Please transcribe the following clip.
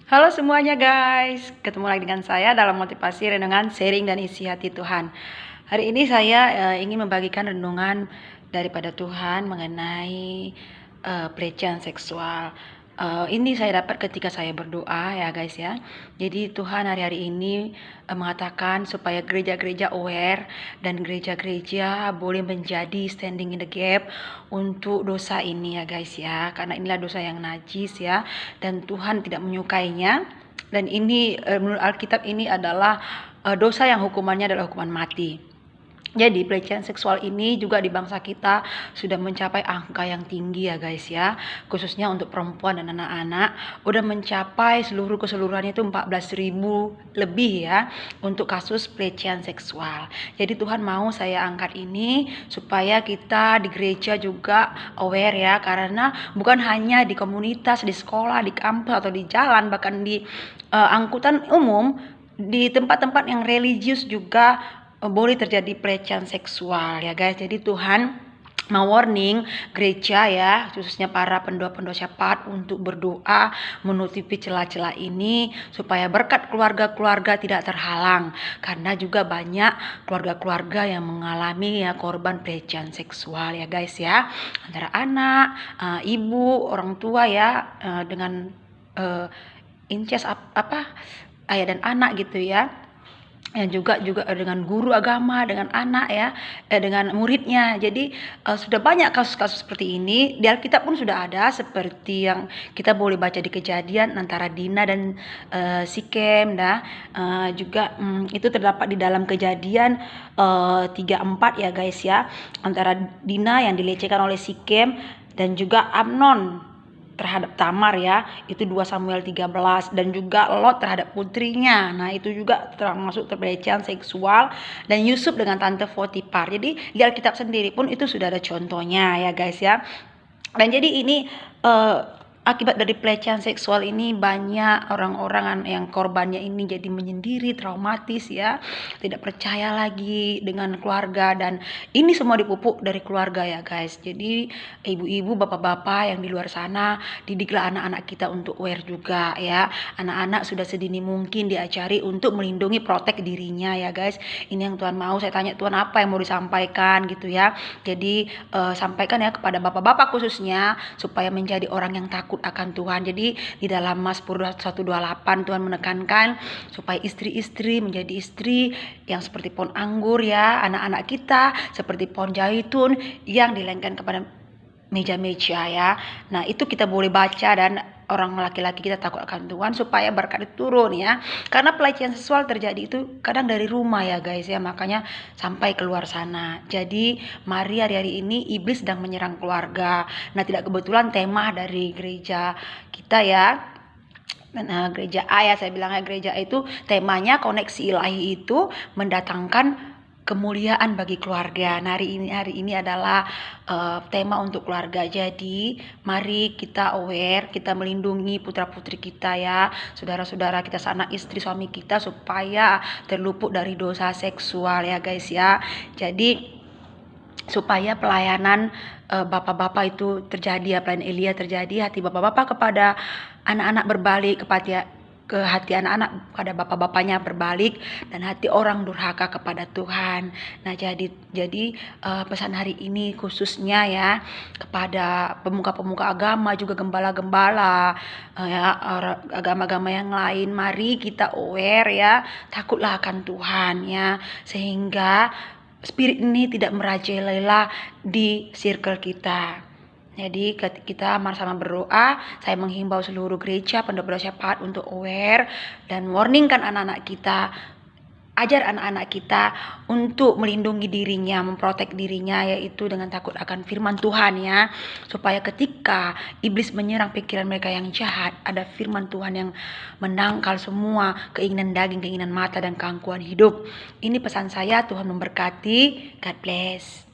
Halo semuanya guys, ketemu lagi dengan saya dalam motivasi renungan sharing dan isi hati Tuhan. Hari ini saya ingin membagikan renungan daripada Tuhan mengenai pelecehan seksual. Ini saya dapat ketika saya berdoa ya guys ya. Jadi Tuhan hari-hari ini mengatakan supaya gereja-gereja aware dan gereja-gereja boleh menjadi standing in the gap untuk dosa ini ya guys ya. Karena inilah dosa yang najis ya, dan Tuhan tidak menyukainya. Dan ini menurut Alkitab ini adalah dosa yang hukumannya adalah hukuman mati. Jadi pelecehan seksual ini juga di bangsa kita sudah mencapai angka yang tinggi ya guys ya. Khususnya untuk perempuan dan anak-anak udah mencapai keseluruhannya itu 14.000 lebih ya untuk kasus pelecehan seksual. Jadi Tuhan mau saya angkat ini supaya kita di gereja juga aware ya, karena bukan hanya di komunitas, di sekolah, di kampus atau di jalan, bahkan di angkutan umum, di tempat-tempat yang religius juga boleh terjadi pelecehan seksual ya guys. Jadi Tuhan mau warning gereja ya, khususnya para pendoa-pendoa syafaat untuk berdoa menutupi celah-celah ini supaya berkat keluarga-keluarga tidak terhalang, karena juga banyak keluarga-keluarga yang mengalami ya korban pelecehan seksual ya guys ya, antara anak, ibu, orang tua ya, dengan incest ayah dan anak gitu ya. Yang juga dengan guru agama, dengan anak ya, dengan muridnya. Jadi sudah banyak kasus-kasus seperti ini. Di Alkitab pun sudah ada, seperti yang kita boleh baca di Kejadian antara Dina dan Sikem juga itu terdapat di dalam Kejadian 3:4 ya guys ya, antara Dina yang dilecehkan oleh Sikem dan juga Amnon terhadap Tamar ya, itu 2 Samuel 13, dan juga Lot terhadap putrinya. Nah, itu juga termasuk pelecehan seksual, dan Yusuf dengan tante Potifar. Jadi di Alkitab sendiri pun itu sudah ada contohnya ya guys ya. Dan jadi ini akibat dari pelecehan seksual ini banyak orang-orang yang korbannya ini jadi menyendiri, traumatis ya, tidak percaya lagi dengan keluarga, dan ini semua dipupuk dari keluarga ya guys. Jadi ibu-ibu, bapak-bapak yang di luar sana, didiklah anak-anak kita untuk aware juga ya. Anak-anak sudah sedini mungkin diajari untuk melindungi, protek dirinya ya guys. Ini yang Tuhan mau. Saya tanya Tuhan apa yang mau disampaikan gitu ya. Jadi sampaikan ya kepada bapak-bapak khususnya supaya menjadi orang yang takut akan Tuhan. Jadi di dalam Mazmur 128 Tuhan menekankan supaya istri-istri menjadi istri yang seperti pohon anggur ya, anak-anak kita seperti pohon zaitun yang dilengkan kepada meja-meja ya. Nah, itu kita boleh baca, dan orang laki-laki kita takut akan Tuhan supaya berkat itu turun ya. Karena pelecehan seksual terjadi itu kadang dari rumah ya guys ya, makanya sampai keluar sana. Jadi mari hari-hari ini iblis sedang menyerang keluarga. Nah, tidak kebetulan tema dari gereja kita ya, gereja A ya, saya bilangnya gereja itu temanya koneksi ilahi, itu mendatangkan kemuliaan bagi keluarga. Nah, hari ini adalah tema untuk keluarga. Jadi mari kita aware, kita melindungi putra-putri kita ya, saudara-saudara kita, anak istri suami kita, supaya terluput dari dosa seksual ya guys ya. Jadi supaya pelayanan bapak-bapak itu terjadi ya, pelayanan Elia terjadi, hati bapak-bapak kepada anak-anak berbalik, ke hati anak-anak kepada bapak-bapaknya berbalik, dan hati orang durhaka kepada Tuhan. Nah, jadi pesan hari ini khususnya ya kepada pemuka-pemuka agama, juga gembala-gembala ya, agama-agama yang lain. Mari kita aware ya, takutlah akan Tuhan ya, sehingga spirit ini tidak merajalela di circle kita. Jadi kita sama-sama berdoa. Saya menghimbau seluruh gereja, pendoa syafaat untuk aware dan warningkan anak-anak kita. Ajar anak-anak kita untuk melindungi dirinya, memprotek dirinya, yaitu dengan takut akan firman Tuhan ya. Supaya ketika iblis menyerang pikiran mereka yang jahat, ada firman Tuhan yang menangkal semua keinginan daging, keinginan mata, dan keangkuhan hidup. Ini pesan saya. Tuhan memberkati. God bless.